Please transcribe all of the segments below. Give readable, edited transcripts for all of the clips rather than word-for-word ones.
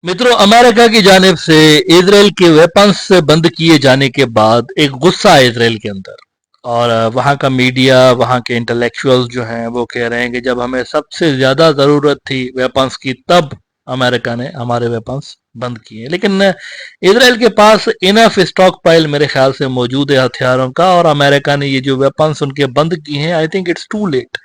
मित्रों, अमेरिका की जानिब से इजराइल के वेपन्स बंद किए जाने के बाद एक गुस्सा है इजराइल के अंदर। और वहाँ का मीडिया, वहाँ के इंटेलेक्चुअल्स जो हैं वो कह रहे हैं कि जब हमें सबसे ज़्यादा ज़रूरत थी वेपन्स की, तब अमेरिका ने हमारे वेपन्स बंद किए। लेकिन इजराइल के पास इनफ स्टॉक पाइल मेरे ख्याल से मौजूद है हथियारों का, और अमेरिका ने ये जो वेपन्स उनके बंद किए हैं, I think it's too late.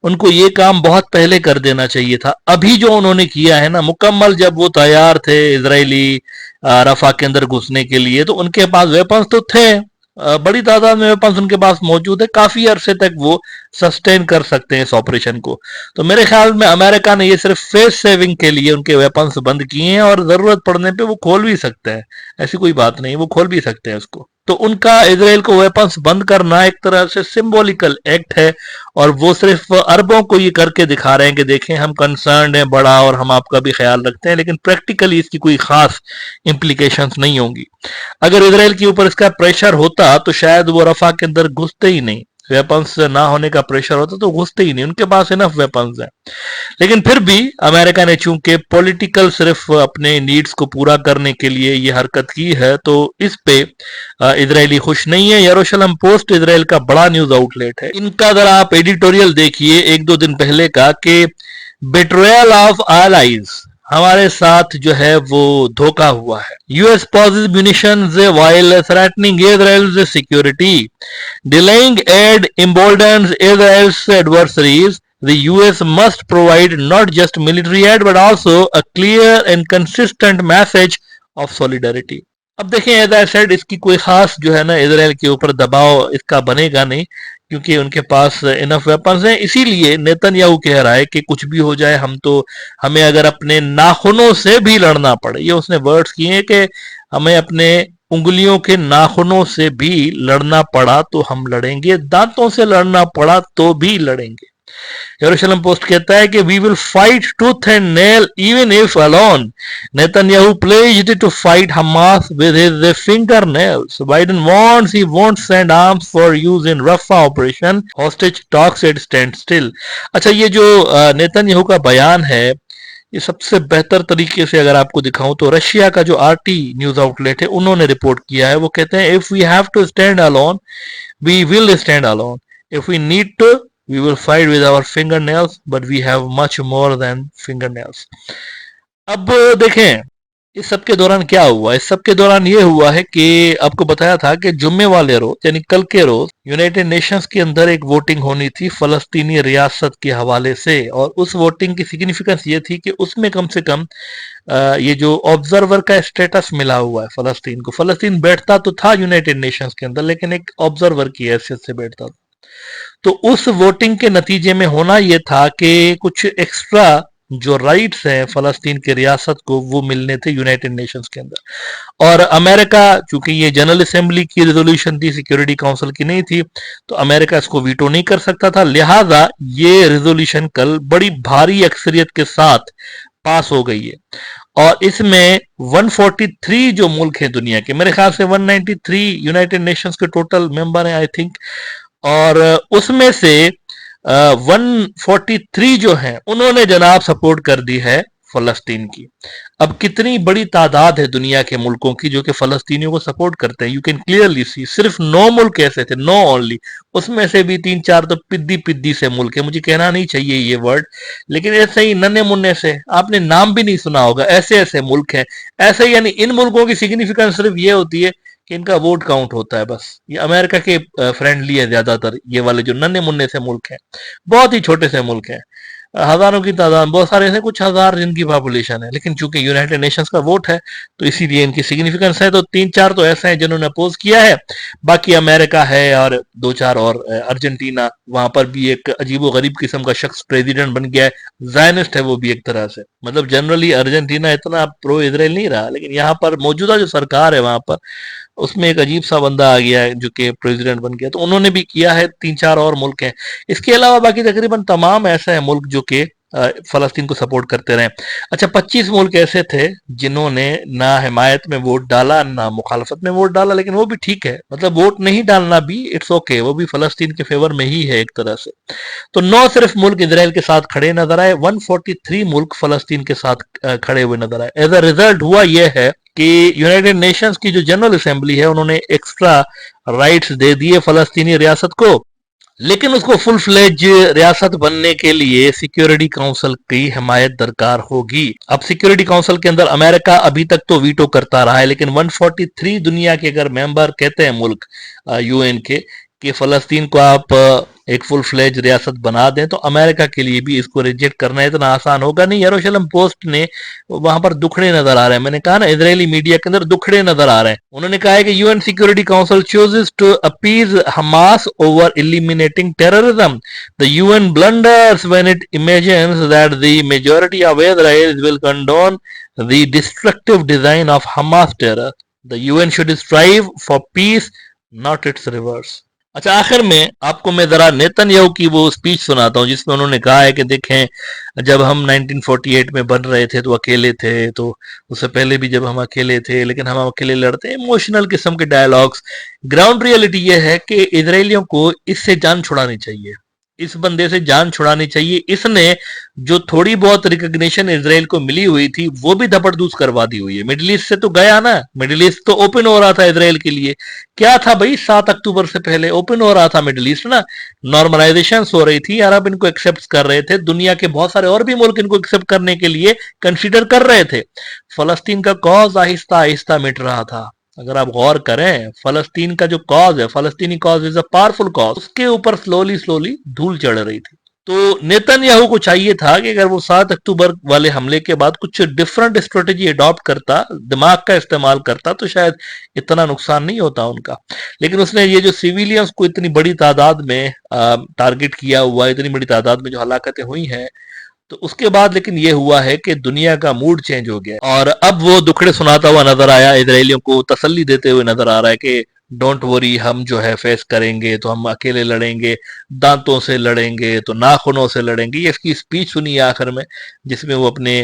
उनको ये काम बहुत पहले कर देना चाहिए था। अभी जो उन्होंने किया है ना, मुकम्मल जब वो तैयार थे इजरायली रफा के अंदर घुसने के लिए, तो उनके पास वेपन्स तो थे, बड़ी तादाद में वेपन्स उनके पास मौजूद है, काफी अरसे तक वो सस्टेन कर सकते हैं इस ऑपरेशन को। तो मेरे ख्याल में अमेरिका ने ये सिर्फ फेस सेविंग के लिए उनके वेपन्स बंद किए हैं, और जरूरत पड़ने पे वो खोल भी सकते हैं। ऐसी कोई बात नहीं, वो खोल भी सकते हैं उसको। तो उनका इजराइल को वेपन्स बंद करना एक तरह से सिंबॉलिकल एक्ट है, और वो सिर्फ अरबों को ये करके दिखा रहे हैं कि देखें हम कंसर्न हैं बड़ा, और हम आपका भी ख्याल रखते हैं, लेकिन प्रैक्टिकली इसकी कोई खास इंप्लीकेशंस नहीं होंगी। अगर इसराइल के ऊपर इसका प्रेशर होता तो शायद वो रफा के अंदर घुसते ही नहीं। वेपन्स ना होने का प्रेशर होता तो घुसते ही नहीं, उनके पास इनफ वेपन्स हैं। लेकिन फिर भी अमेरिका ने चूंकि पॉलिटिकल सिर्फ अपने नीड्स को पूरा करने के लिए ये हरकत की है, तो इस पे इजरायली खुश नहीं है। यरूशलेम पोस्ट इजराइल का बड़ा न्यूज आउटलेट है, इनका अगर आप एडिटोरियल देखिए एक दो दिन पहले का, कि बेट्रोयल ऑफ allies, हमारे साथ जो है वो धोखा हुआ है। US pauses munitions while threatening Israel's security, delaying aid emboldens Israel's adversaries. The US must provide not just military aid but also a clear and consistent message of solidarity. अब देखें, एज आई सेड, इसकी कोई खास जो है ना Israel के ऊपर दबाव इसका बनेगा नहीं, क्योंकि उनके पास इनफ वेपन्स हैं। इसीलिए नेतन्याहू कह रहा है कि कुछ भी हो जाए, हम तो, हमें अगर अपने नाखूनों से भी लड़ना पड़े, ये उसने वर्ड्स किए हैं कि हमें अपने उंगलियों के नाखूनों से भी लड़ना पड़ा तो हम लड़ेंगे, दांतों से लड़ना पड़ा तो भी लड़ेंगे। यरूशलेम पोस्ट कहता है कि we will fight tooth and nail even if alone. Netanyahu pledged to fight Hamas with his fingernails. Biden wants he won't send arms for use in Rafah operation, hostage talks at standstill. अच्छा, ये जो Netanyahu का बयान है, ये सबसे बेहतर तरीके से अगर आपको दिखाऊं तो रशिया का जो आरटी न्यूज आउटलेट है उन्होंने रिपोर्ट किया है। वो कहते हैं, if we have to stand alone we will stand alone, if we need to we will fight with our fingernails, but we have much more than fingernails. अब देखें, इस सब के दौरान क्या हुआ। इस सब के दौरान ये हुआ है कि आपको बताया था कि जुम्मे वाले रोज यानी कल के रोज यूनाइटेड नेशंस के अंदर एक वोटिंग होनी थी फलस्तीनी रियासत के हवाले से, और उस वोटिंग की सिग्निफिकेंस ये थी कि उसमें कम से कम ये जो ऑब्जर्वर का स्टेटस मिला हुआ है फलस्तीन को। फलस्तीन बैठता तो था यूनाइटेड नेशंस के अंदर, लेकिन एक ऑब्जर्वर की हैसियत से बैठता था। तो उस वोटिंग के नतीजे में होना यह था कि कुछ एक्स्ट्रा जो राइट्स हैं फलस्तीन की रियासत को, वो मिलने थे यूनाइटेड नेशंस के अंदर। और अमेरिका, चूंकि ये जनरल असेंबली की रेजोल्यूशन थी, सिक्योरिटी काउंसिल की नहीं थी, तो अमेरिका इसको वीटो नहीं कर सकता था। लिहाजा ये रेजोल्यूशन कल बड़ी भारी अक्सरियत के साथ पास हो गई है। और इसमें 143 जो मुल्क हैं दुनिया के, मेरे ख्याल से 193 यूनाइटेड नेशंस के टोटल मेंबर हैं आई थिंक, और उसमें से 143 जो हैं उन्होंने जनाब सपोर्ट कर दी है फलस्तीन की। अब कितनी बड़ी तादाद है दुनिया के मुल्कों की जो कि फलस्तीनियों को सपोर्ट करते हैं, यू कैन क्लियरली सी। सिर्फ 9 मुल्क ऐसे थे, 9 ओनली, उसमें से भी 3-4 तो पिद्दी पिद्दी से मुल्क है, मुझे कहना नहीं चाहिए ये वर्ड, लेकिन ऐसे ही नन्हे मुन्ने से, आपने नाम भी नहीं सुना होगा, ऐसे ऐसे मुल्क हैं। ऐसे ही, यानी इन मुल्कों की सिग्निफिकेंस सिर्फ ये होती है कि इनका वोट काउंट होता है बस। ये अमेरिका के फ्रेंडली है ज्यादातर, ये वाले जो नन्हे मुन्ने से मुल्क हैं, बहुत ही छोटे से मुल्क हैं, हजारों की तादाद, बहुत सारे ऐसे कुछ हजार जिनकी पॉपुलेशन है, लेकिन चूंकि यूनाइटेड नेशंस का वोट है तो इसीलिए इनकी सिग्निफिकेंस है। तो 3-4 तो ऐसे हैं जिन्होंने अपोज किया है, बाकी अमेरिका है और 2-4 और, अर्जेंटीना, वहां पर भी एक अजीबो गरीब किस्म का शख्स प्रेसिडेंट बन गया है, जायनिस्ट है वो भी एक तरह से। मतलब जनरली अर्जेंटीना इतना प्रो इसराइल नहीं रहा, लेकिन यहाँ पर मौजूदा जो सरकार है वहां पर, उसमें एक अजीब सा बंदा आ गया है जो कि प्रेसिडेंट बन गया, तो उन्होंने भी किया है। 3-4 और मुल्क हैं, इसके अलावा बाकी तकरीबन तमाम ऐसे हैं मुल्क जो कि फलस्तीन को सपोर्ट करते रहे। अच्छा, 25 मुल्क ऐसे थे जिन्होंने ना हिमायत में वोट डाला ना मुखालफत में वोट डाला, लेकिन वो भी ठीक है, मतलब वोट नहीं डालना भी इट्स ओके, वो भी फलस्तीन के फेवर में ही है एक तरह से। तो 9 सिर्फ मुल्क इसराइल के साथ खड़े नजर आए, 143 मुल्क फलस्तीन के साथ खड़े हुए नजर आए। एज अ रिजल्ट हुआ यह है कि यूनाइटेड नेशंस की जो जनरल असेंबली है उन्होंने एक्स्ट्रा राइट्स दे दिए फलस्तीनी रियासत को, लेकिन उसको फुल फ्लेज रियासत बनने के लिए सिक्योरिटी काउंसिल की हिमायत दरकार होगी। अब सिक्योरिटी काउंसिल के अंदर अमेरिका अभी तक तो वीटो करता रहा है, लेकिन 143 दुनिया के अगर मेंबर कहते हैं मुल्क यूएन के कि फलस्तीन को आप एक फुल फ्लेज रियासत बना दें, तो अमेरिका के लिए भी इसको रिजेक्ट करना इतना आसान होगा नहीं। यरूशलेम पोस्ट ने वहां पर दुखड़े नजर आ रहे हैं, मैंने कहा ना इजरायली मीडिया के अंदर दुखड़े नजर आ रहे हैं। उन्होंने कहा है कि UN security council chooses to appease Hamas over eliminating terrorism, the UN blunders when it imagines that the majority of Israel will condone the destructive design of Hamas terror. The UN should strive for peace, not its reverse. अच्छा, आखिर में आपको मैं जरा Netanyahu की वो speech सुनाता हूं जिसमें उन्होंने कहा है कि देखें, जब हम 1948 में बन रहे थे तो अकेले थे, तो उससे पहले भी जब हम अकेले थे, लेकिन हम अकेले लड़ते। इमोशनल किस्म के डायलॉग्स। ग्राउंड रियलिटी ये है कि इजरायलियों को इससे जान छुड़ानी चाहिए, इस बंदे से जान छुड़ानी चाहिए। इसने जो थोड़ी बहुत रिकग्निशन इजराइल को मिली हुई थी वो भी धपड़दूस करवा दी हुई है। मिडिल ईस्ट से तो गया ना, मिडिल ईस्ट तो ओपन हो रहा था इजराइल के लिए। क्या था भाई, 7 अक्टूबर से पहले ओपन हो रहा था मिडिल ईस्ट ना, नॉर्मलाइजेशन हो रही थी, अरब इनको एक्सेप्ट कर रहे थे, दुनिया के बहुत सारे और भी मुल्क इनको एक्सेप्ट करने के लिए कंसीडर कर रहे थे। फलस्तीन का कॉज आहिस्ता आहिस्ता मिट रहा था। अगर आप गौर करें, फलस्तीन का जो कॉज है, फलस्तीनी cause is a powerful cause, उसके ऊपर स्लोली स्लोली धूल चढ़ रही थी। तो नेतन्याहू को चाहिए था कि अगर वो 7 अक्टूबर वाले हमले के बाद कुछ डिफरेंट स्ट्रेटेजी अडॉप्ट करता, दिमाग का इस्तेमाल करता, तो शायद इतना नुकसान नहीं होता उनका। लेकिन उसने ये जो सिविलियंस को इतनी बड़ी तादाद में टारगेट किया हुआ, इतनी बड़ी तादाद में जो हलाकतें हुई हैं, तो उसके बाद लेकिन ये हुआ है कि दुनिया का मूड चेंज हो गया और अब वो दुखड़े सुनाता हुआ नजर आया, इजरायलियों को तसल्ली देते हुए नजर आ रहा है कि डोंट वरी, हम जो है फेस करेंगे, तो हम अकेले लड़ेंगे, दांतों से लड़ेंगे तो नाखूनों से लड़ेंगे। ये इसकी स्पीच सुनी है आखिर में, जिसमें वो अपने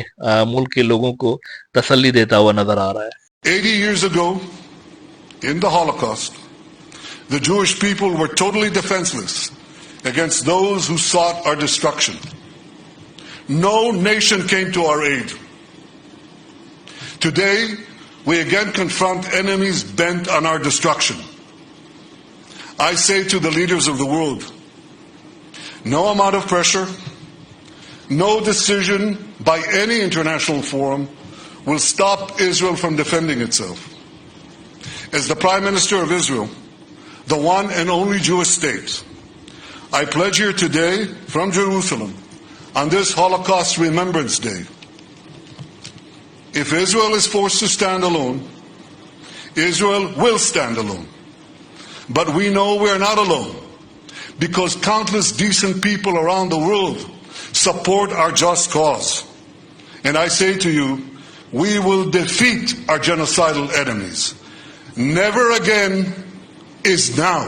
मुल्क के लोगों को तसल्ली देता हुआ नजर आ रहा है। 80 years ago, in the Holocaust, the Jewish people were totally defenseless against those who sought our destruction. No nation came to our aid. Today, we again confront enemies bent on our destruction. I say to the leaders of the world, no amount of pressure, no decision by any international forum will stop Israel from defending itself. As the Prime Minister of Israel, the one and only Jewish state, I pledge here today from Jerusalem on this Holocaust Remembrance Day, if Israel is forced to stand alone, Israel will stand alone. But we know we are not alone, because countless decent people around the world support our just cause. And I say to you, we will defeat our genocidal enemies. Never again is now.